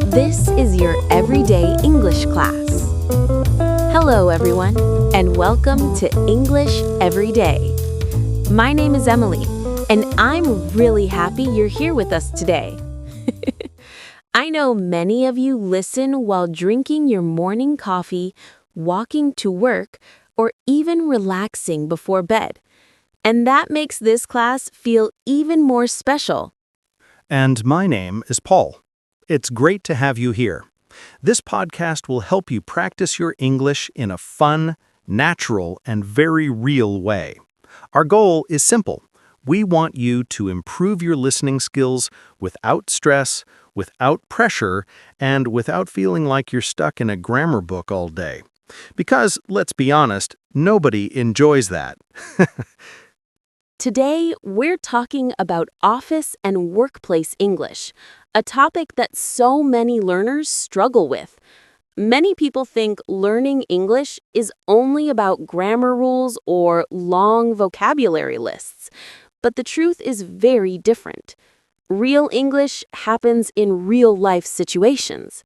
This is your everyday English class. Hello, everyone, and welcome to English Every Day. My name is Emily, and I'm really happy you're here with us today. I know many of you listen while drinking your morning coffee, walking to work, or even relaxing before bed. And that makes this class feel even more special. And my name is Paul. It's great to have you here. This podcast will help you practice your English in a fun, natural, and very real way. Our goal is simple. We want you to improve your listening skills without stress, without pressure, and without feeling like you're stuck in a grammar book all day. Because, let's be honest, nobody enjoys that. Today, we're talking about office and workplace English, a topic that so many learners struggle with. Many people think learning English is only about grammar rules or long vocabulary lists, but the truth is very different. Real English happens in real-life situations,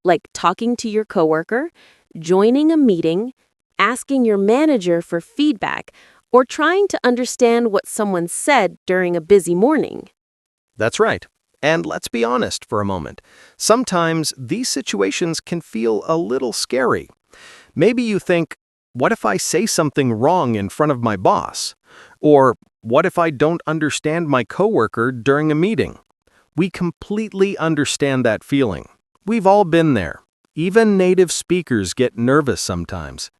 like talking to your coworker, joining a meeting, asking your manager for feedback, or trying to understand what someone said during a busy morning. That's right. And let's be honest for a moment. Sometimes these situations can feel a little scary. Maybe you think, what if I say something wrong in front of my boss? Or what if I don't understand my coworker during a meeting? We completely understand that feeling. We've all been there. Even native speakers get nervous sometimes.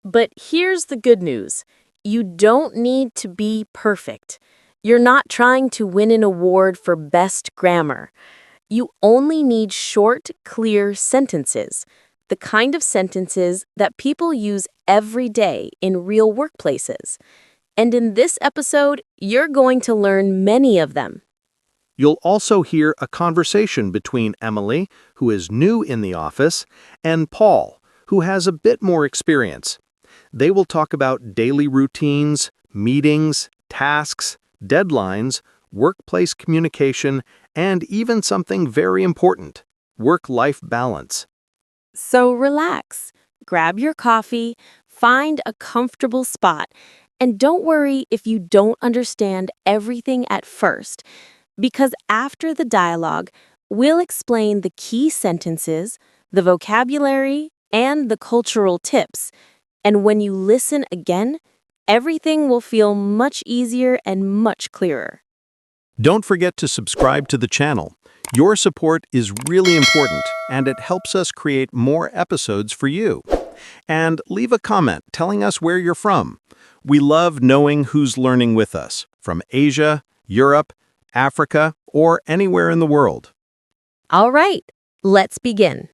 But here's the good news. You don't need to be perfect. You're not trying to win an award for best grammar. You only need short, clear sentences, the kind of sentences that people use every day in real workplaces. And in this episode, you're going to learn many of them. You'll also hear a conversation between Emily, who is new in the office, and Paul, who has a bit more experience. They will talk about daily routines, meetings, tasks, deadlines, workplace communication, and even something very important, work-life balance. So relax, grab your coffee, find a comfortable spot, and don't worry if you don't understand everything at first, because after the dialogue, we'll explain the key sentences, the vocabulary, and the cultural tips. And when you listen again, everything will feel much easier and much clearer. Don't forget to subscribe to the channel. Your support is really important, and it helps us create more episodes for you. And leave a comment telling us where you're from. We love knowing who's learning with us, from Asia, Europe, Africa, or anywhere in the world. All right, let's begin.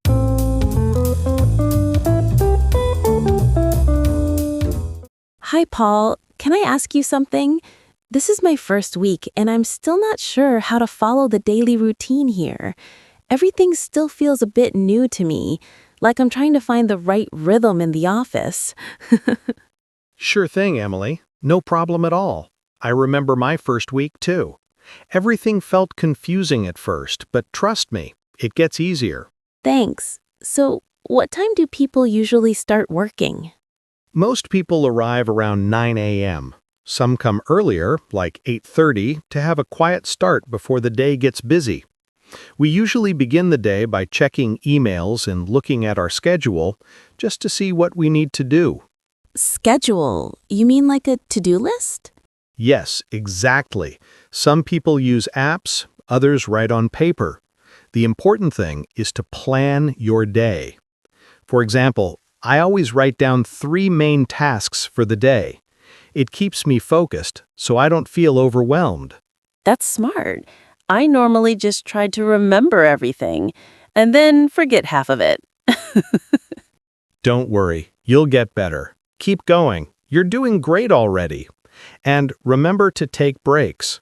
Hi, Paul. Can I ask you something? This is my first week, and I'm still not sure how to follow the daily routine here. Everything still feels a bit new to me, like I'm trying to find the right rhythm in the office. Sure thing, Emily. No problem at all. I remember my first week, too. Everything felt confusing at first, but trust me, it gets easier. Thanks. So, what time do people usually start working? Most people arrive around 9 a.m. Some come earlier, like 8:30, to have a quiet start before the day gets busy. We usually begin the day by checking emails and looking at our schedule just to see what we need to do. Schedule? You mean like a to-do list? Yes, exactly. Some people use apps, others write on paper. The important thing is to plan your day. For example, I always write down 3 main tasks for the day. It keeps me focused, so I don't feel overwhelmed. That's smart. I normally just try to remember everything and then forget half of it. Don't worry, you'll get better. Keep going. You're doing great already. And remember to take breaks.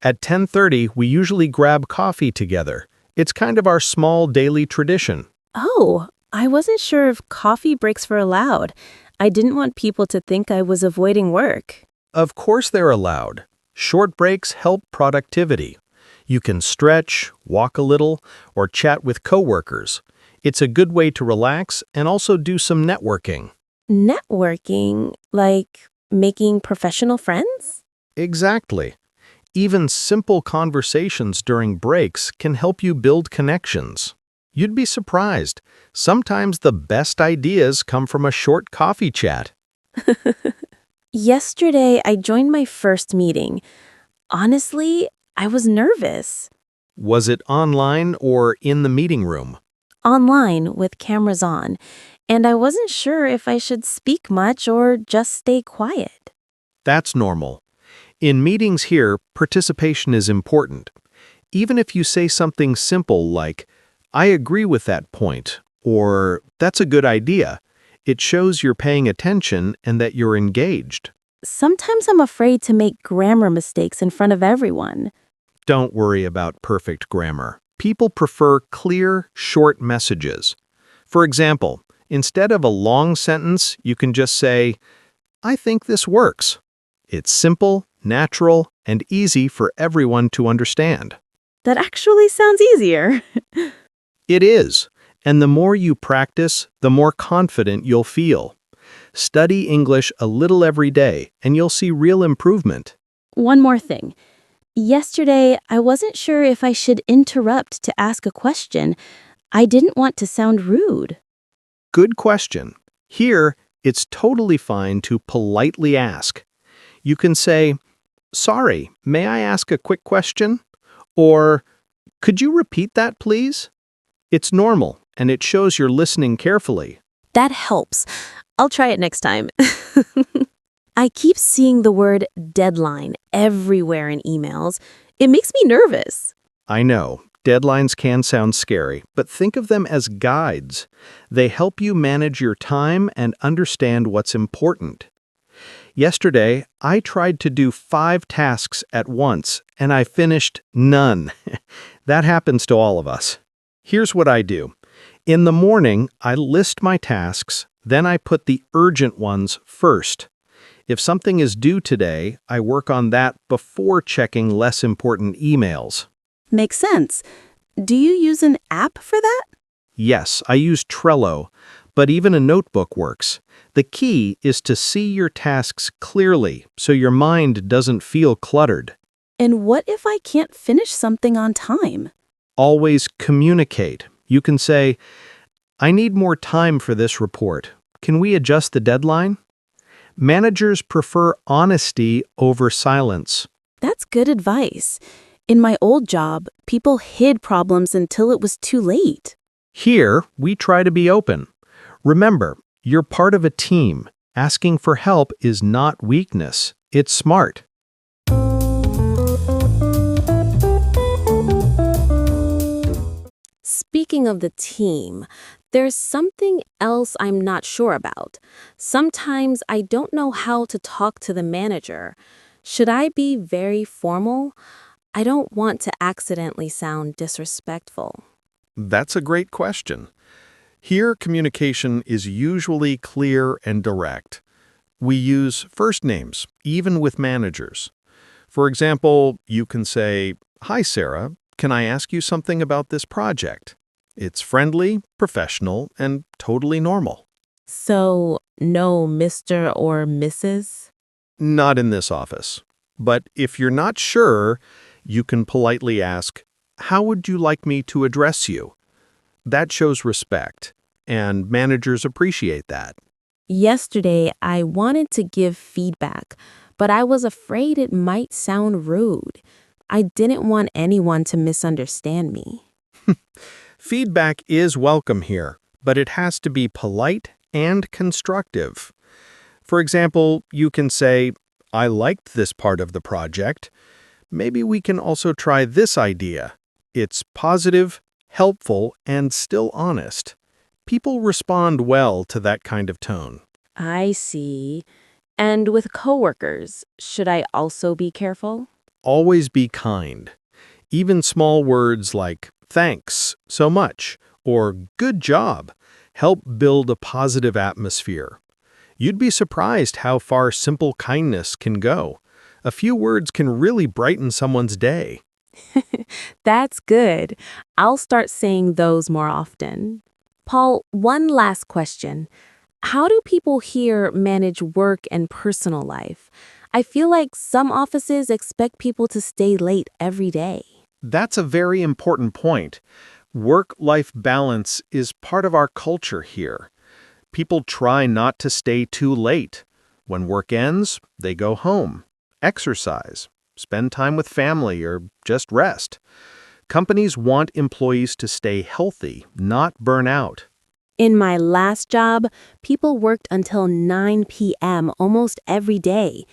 At 10:30, we usually grab coffee together. It's kind of our small daily tradition. Oh, I wasn't sure if coffee breaks were allowed. I didn't want people to think I was avoiding work. Of course they're allowed. Short breaks help productivity. You can stretch, walk a little, or chat with coworkers. It's a good way to relax and also do some networking. Networking, like making professional friends? Exactly. Even simple conversations during breaks can help you build connections. You'd be surprised. Sometimes the best ideas come from a short coffee chat. Yesterday, I joined my first meeting. Honestly, I was nervous. Was it online or in the meeting room? Online with cameras on, and I wasn't sure if I should speak much or just stay quiet. That's normal. In meetings here, participation is important. Even if you say something simple like, I agree with that point, or that's a good idea, it shows you're paying attention and that you're engaged. Sometimes I'm afraid to make grammar mistakes in front of everyone. Don't worry about perfect grammar. People prefer clear, short messages. For example, instead of a long sentence, you can just say, I think this works. It's simple, natural, and easy for everyone to understand. That actually sounds easier. It is, and the more you practice, the more confident you'll feel. Study English a little every day, and you'll see real improvement. One more thing. Yesterday, I wasn't sure if I should interrupt to ask a question. I didn't want to sound rude. Good question. Here, it's totally fine to politely ask. You can say, Sorry, may I ask a quick question? Or, could you repeat that, please? It's normal, and it shows you're listening carefully. That helps. I'll try it next time. I keep seeing the word deadline everywhere in emails. It makes me nervous. I know, deadlines can sound scary, but think of them as guides. They help you manage your time and understand what's important. Yesterday, I tried to do 5 tasks at once, and I finished none. That happens to all of us. Here's what I do. In the morning, I list my tasks, then I put the urgent ones first. If something is due today, I work on that before checking less important emails. Makes sense. Do you use an app for that? Yes, I use Trello, but even a notebook works. The key is to see your tasks clearly so your mind doesn't feel cluttered. And what if I can't finish something on time? Always communicate. You can say, I need more time for this report. Can we adjust the deadline? Managers prefer honesty over silence. That's good advice. In my old job, people hid problems until it was too late. Here, we try to be open. Remember, you're part of a team. Asking for help is not weakness. It's smart. Speaking of the team, there's something else I'm not sure about. Sometimes I don't know how to talk to the manager. Should I be very formal? I don't want to accidentally sound disrespectful. That's a great question. Here, communication is usually clear and direct. We use first names, even with managers. For example, you can say, Hi, Sarah. Can I ask you something about this project? It's friendly, professional, and totally normal. So, no Mr. or Mrs.? Not in this office. But if you're not sure, you can politely ask, How would you like me to address you? That shows respect, and managers appreciate that. Yesterday, I wanted to give feedback, but I was afraid it might sound rude. I didn't want anyone to misunderstand me. Feedback is welcome here, but it has to be polite and constructive. For example, you can say, I liked this part of the project. Maybe we can also try this idea. It's positive, helpful, and still honest. People respond well to that kind of tone. I see. And with coworkers, should I also be careful? Always be kind. Even small words like thanks so much or good job help build a positive atmosphere. You'd be surprised how far simple kindness can go. A few words can really brighten someone's day. That's good. I'll start saying those more often. Paul, one last question. How do people here manage work and personal life? I feel like some offices expect people to stay late every day. That's a very important point. Work-life balance is part of our culture here. People try not to stay too late. When work ends, they go home, exercise, spend time with family, or just rest. Companies want employees to stay healthy, not burn out. In my last job, people worked until 9 p.m. almost every day.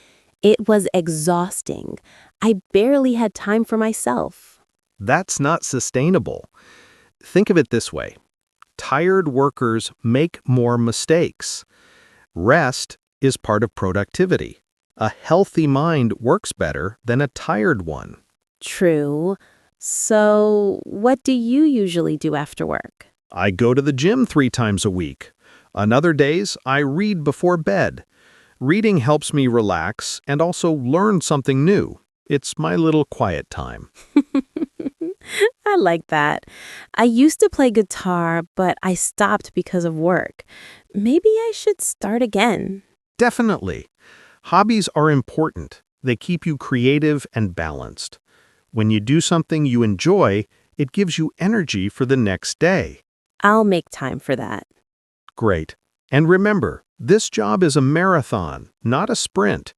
It was exhausting. I barely had time for myself. That's not sustainable. Think of it this way. Tired workers make more mistakes. Rest is part of productivity. A healthy mind works better than a tired one. True. So, what do you usually do after work? I go to the gym 3 times a week. On other days, I read before bed. Reading helps me relax and also learn something new. It's my little quiet time. I like that. I used to play guitar, but I stopped because of work. Maybe I should start again. Definitely. Hobbies are important. They keep you creative and balanced. When you do something you enjoy, it gives you energy for the next day. I'll make time for that. Great. And remember, this job is a marathon, not a sprint.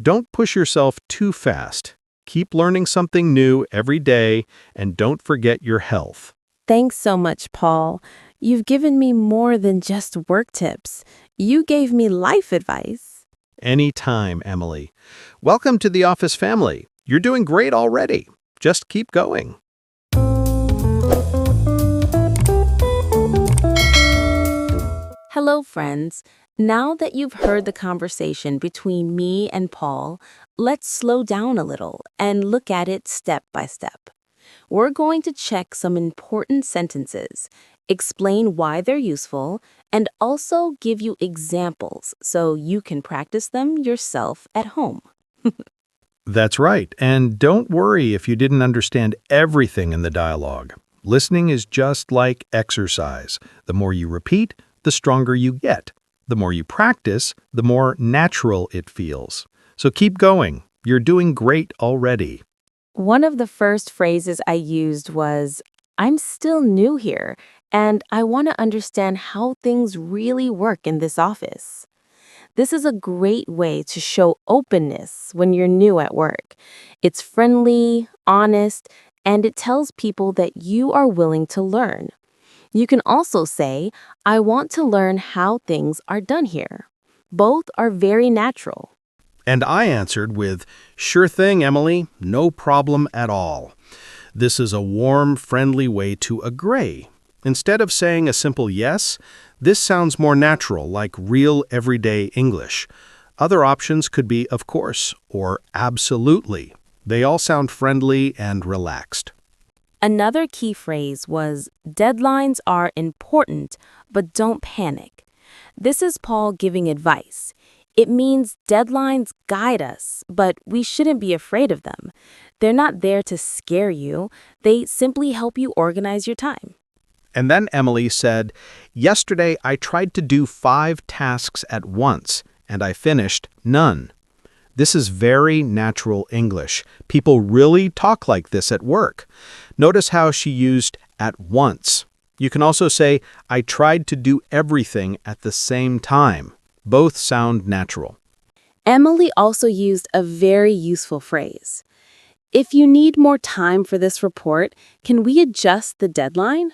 Don't push yourself too fast. Keep learning something new every day, and don't forget your health. Thanks so much, Paul. You've given me more than just work tips. You gave me life advice. Anytime, Emily. Welcome to the office family. You're doing great already. Just keep going. Hello, friends. Now that you've heard the conversation between me and Paul, let's slow down a little and look at it step by step. We're going to check some important sentences, explain why they're useful, and also give you examples so you can practice them yourself at home. That's right. And don't worry if you didn't understand everything in the dialogue. Listening is just like exercise. The more you repeat, the stronger you get. The more you practice, the more natural it feels. So keep going. You're doing great already. One of the first phrases I used was, I'm still new here, and I want to understand how things really work in this office. This is a great way to show openness when you're new at work. It's friendly, honest, and it tells people that you are willing to learn. You can also say, I want to learn how things are done here. Both are very natural. And I answered with, "Sure thing, Emily, no problem at all." This is a warm, friendly way to agree. Instead of saying a simple yes, this sounds more natural, like real everyday English. Other options could be of course or absolutely. They all sound friendly and relaxed. Another key phrase was, deadlines are important, but don't panic. This is Paul giving advice. It means deadlines guide us, but we shouldn't be afraid of them. They're not there to scare you. They simply help you organize your time. And then Emily said, "Yesterday I tried to do 5 tasks at once, and I finished none." This is very natural English. People really talk like this at work. Notice how she used at once. You can also say, I tried to do everything at the same time. Both sound natural. Emily also used a very useful phrase. If you need more time for this report, can we adjust the deadline?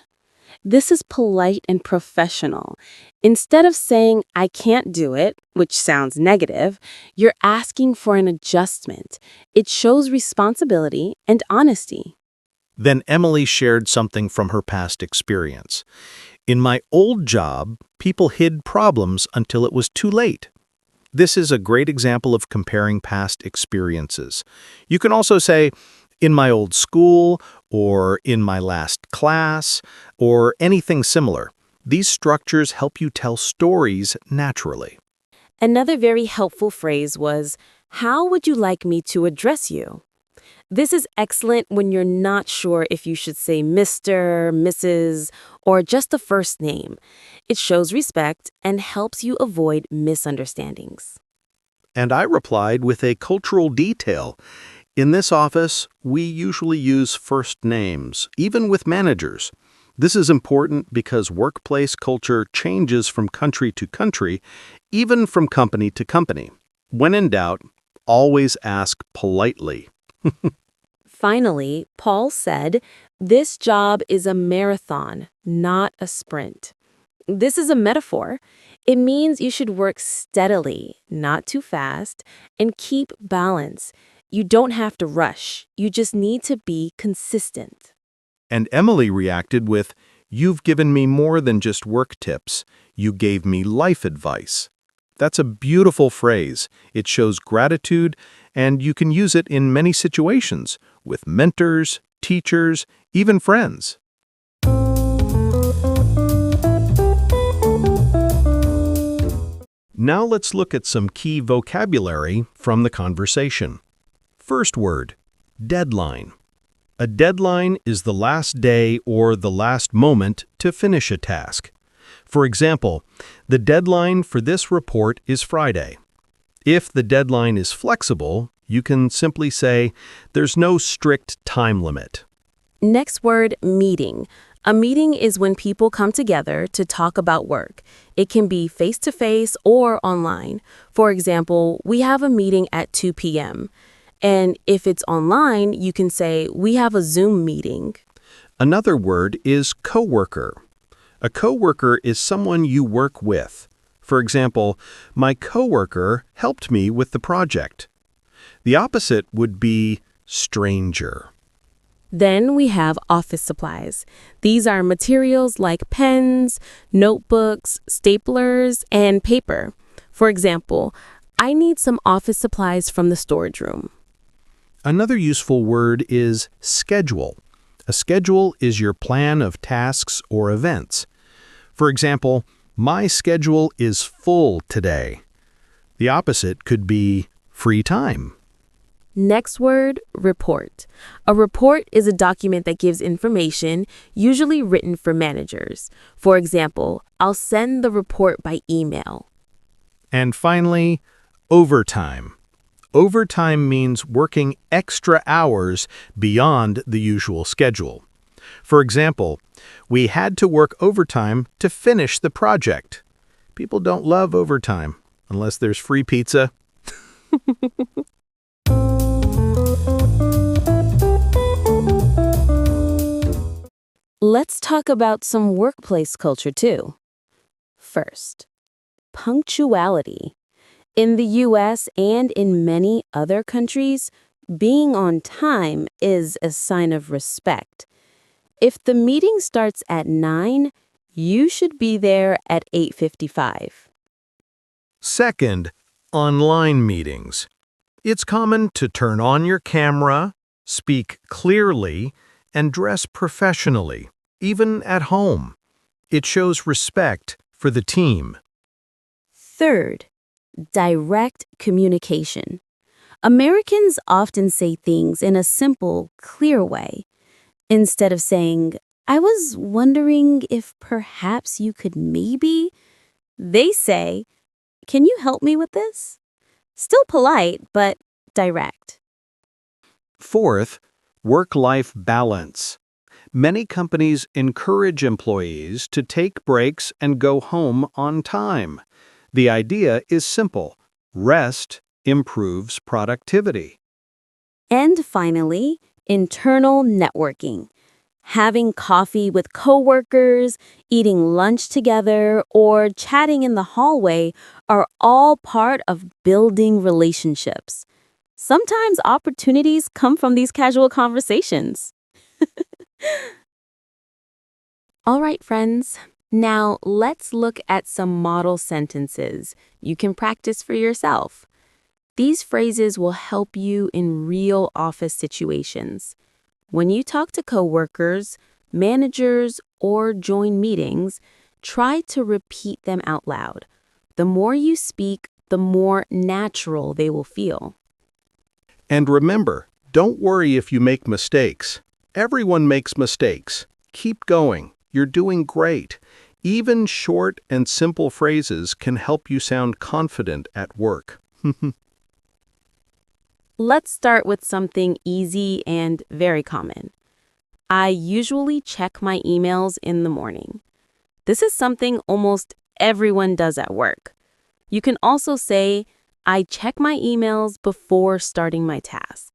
This is polite and professional. Instead of saying, I can't do it, which sounds negative, you're asking for an adjustment. It shows responsibility and honesty. Then Emily shared something from her past experience. In my old job, people hid problems until it was too late. This is a great example of comparing past experiences. You can also say, in my old school, or in my last class, or anything similar. These structures help you tell stories naturally. Another very helpful phrase was, how would you like me to address you? This is excellent when you're not sure if you should say Mr., Mrs., or just the first name. It shows respect and helps you avoid misunderstandings. And I replied with a cultural detail. In this office, we usually use first names, even with managers. This is important because workplace culture changes from country to country, even from company to company. When in doubt, always ask politely. Finally, Paul said, "This job is a marathon, not a sprint." This is a metaphor. It means you should work steadily, not too fast, and keep balance. You don't have to rush. You just need to be consistent. And Emily reacted with, "You've given me more than just work tips. You gave me life advice." That's a beautiful phrase. It shows gratitude, and you can use it in many situations, with mentors, teachers, even friends. Now let's look at some key vocabulary from the conversation. First word, deadline. A deadline is the last day or the last moment to finish a task. For example, the deadline for this report is Friday. If the deadline is flexible, you can simply say, there's no strict time limit. Next word, meeting. A meeting is when people come together to talk about work. It can be face-to-face or online. For example, we have a meeting at 2 p.m. And if it's online, you can say, we have a Zoom meeting. Another word is coworker. A coworker is someone you work with. For example, my coworker helped me with the project. The opposite would be stranger. Then we have office supplies. These are materials like pens, notebooks, staplers, and paper. For example, I need some office supplies from the storage room. Another useful word is schedule. A schedule is your plan of tasks or events. For example, my schedule is full today. The opposite could be free time. Next word, report. A report is a document that gives information, usually written for managers. For example, I'll send the report by email. And finally, overtime. Overtime means working extra hours beyond the usual schedule. For example, we had to work overtime to finish the project. People don't love overtime unless there's free pizza. Let's talk about some workplace culture too. First, punctuality. In the US and in many other countries, being on time is a sign of respect. If the meeting starts at 9, you should be there at 8:55. Second, online meetings. It's common to turn on your camera, speak clearly, and dress professionally, even at home. It shows respect for the team. Third, direct communication. Americans often say things in a simple, clear way. Instead of saying, I was wondering if perhaps you could maybe, they say, can you help me with this? Still polite, but direct. Fourth, work-life balance. Many companies encourage employees to take breaks and go home on time. The idea is simple. Rest improves productivity. And finally, internal networking. Having coffee with coworkers, eating lunch together, or chatting in the hallway are all part of building relationships. Sometimes opportunities come from these casual conversations. All right, friends. Now let's look at some model sentences you can practice for yourself. These phrases will help you in real office situations. When you talk to coworkers, managers, or join meetings, try to repeat them out loud. The more you speak, the more natural they will feel. And remember, Don't worry if you make mistakes. Everyone makes mistakes. Keep going. You're doing great. Even short and simple phrases can help you sound confident at work. Let's start with something easy and very common. I usually check my emails in the morning. This is something almost everyone does at work. You can also say, I check my emails before starting my tasks,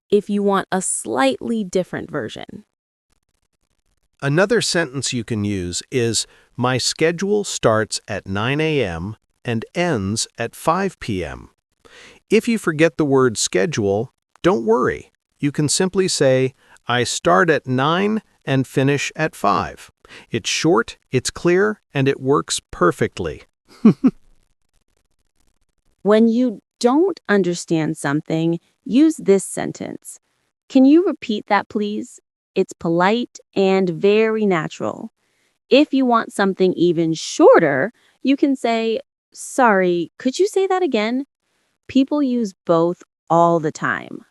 if you want a slightly different version. Another sentence you can use is, my schedule starts at 9 a.m. and ends at 5 p.m. If you forget the word schedule, don't worry. You can simply say, I start at 9 and finish at 5. It's short, it's clear, and it works perfectly. When you don't understand something, use this sentence. Can you repeat that, please? It's polite and very natural. If you want something even shorter, you can say, sorry, could you say that again? People use both all the time.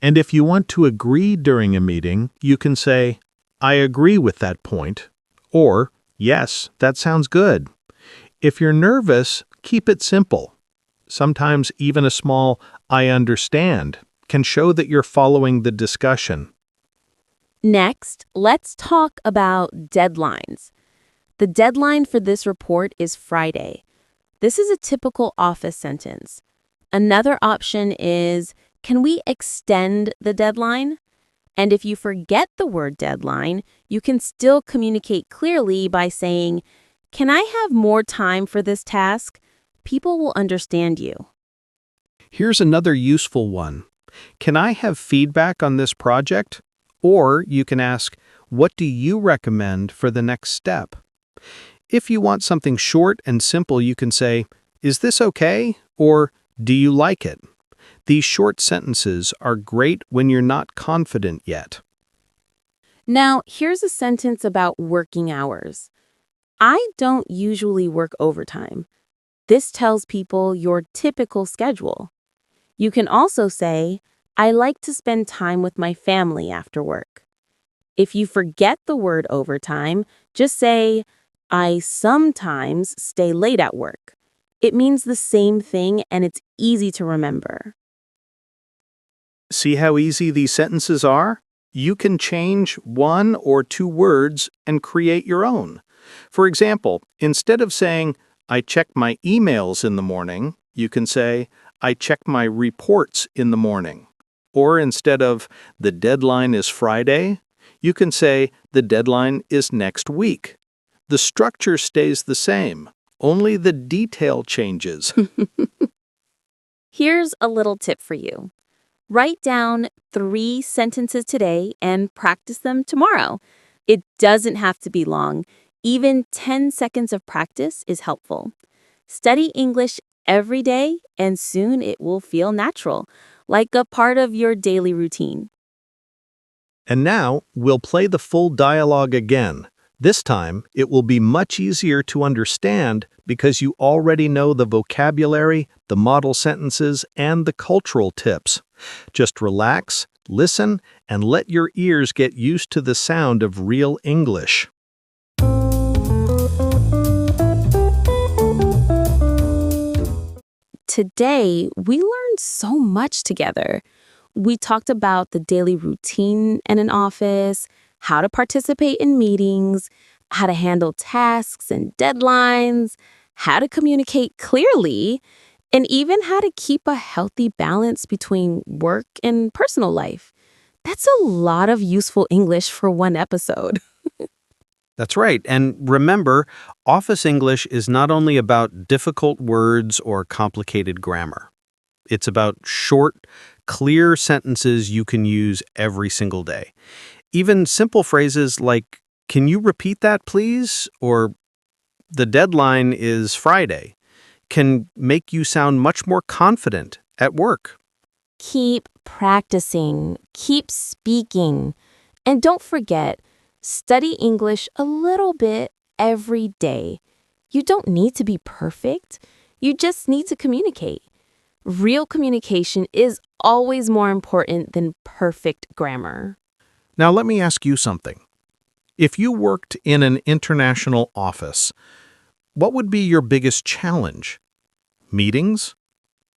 And if you want to agree during a meeting, you can say, I agree with that point, or, yes, that sounds good. If you're nervous, keep it simple. Sometimes even a small, I understand, can show that you're following the discussion. Next, let's talk about deadlines. The deadline for this report is Friday. This is a typical office sentence. Another option is, can we extend the deadline? And if you forget the word deadline, you can still communicate clearly by saying, can I have more time for this task? People will understand you. Here's another useful one. Can I have feedback on this project? Or you can ask, what do you recommend for the next step? If you want something short and simple, you can say, is this okay? Or do you like it? These short sentences are great when you're not confident yet. Now, here's a sentence about working hours. I don't usually work overtime. This tells people your typical schedule. You can also say, I like to spend time with my family after work. If you forget the word overtime, just say, I sometimes stay late at work. It means the same thing and it's easy to remember. See how easy these sentences are? You can change one or two words and create your own. For example, instead of saying, I check my emails in the morning, you can say, I check my reports in the morning. Or instead of, the deadline is Friday, you can say, the deadline is next week. The structure stays the same, only the detail changes. Here's a little tip for you. Write down 3 sentences today and practice them tomorrow. It doesn't have to be long. Even 10 seconds of practice is helpful. Study English every day, and soon it will feel natural, like a part of your daily routine. And now, we'll play the full dialogue again. This time, it will be much easier to understand because you already know the vocabulary, the model sentences, and the cultural tips. Just relax, listen, and let your ears get used to the sound of real English. Today, we learned so much together. We talked about the daily routine in an office, how to participate in meetings, how to handle tasks and deadlines, how to communicate clearly, and even how to keep a healthy balance between work and personal life. That's a lot of useful English for one episode. That's right. And remember, office English is not only about difficult words or complicated grammar. It's about short, clear sentences you can use every single day. Even simple phrases like, can you repeat that, please? Or the deadline is Friday, can make you sound much more confident at work. Keep practicing, keep speaking, and don't forget, study English a little bit every day. You don't need to be perfect. You just need to communicate. Real communication is always more important than perfect grammar. Now, let me ask you something. If you worked in an international office, what would be your biggest challenge? Meetings?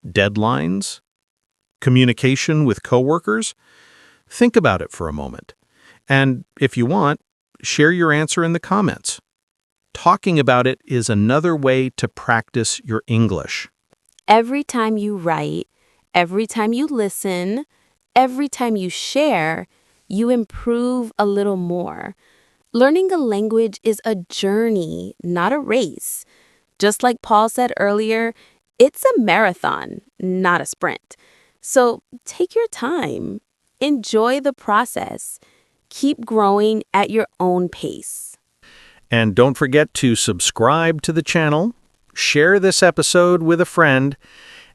Deadlines? Communication with coworkers? Think about it for a moment. And if you want, share your answer in the comments. Talking about it is another way to practice your English. Every time you write, every time you listen, every time you share, you improve a little more. Learning a language is a journey, not a race. Just like Paul said earlier, it's a marathon, not a sprint. So take your time. Enjoy the process. Keep growing at your own pace. And don't forget to subscribe to the channel, share this episode with a friend,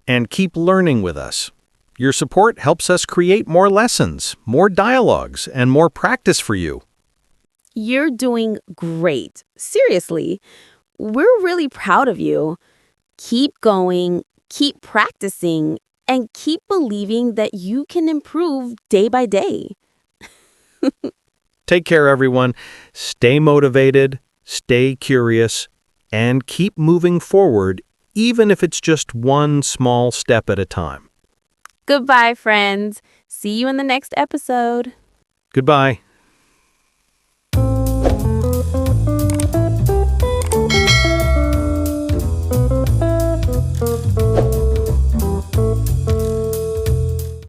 and keep learning with us. Your support helps us create more lessons, more dialogues, and more practice for you. You're doing great. Seriously, we're really proud of you. Keep going, keep practicing, and keep believing that you can improve day by day. Take care, everyone. Stay motivated, stay curious, and keep moving forward, even if it's just one small step at a time. Goodbye, friends. See you in the next episode. Goodbye.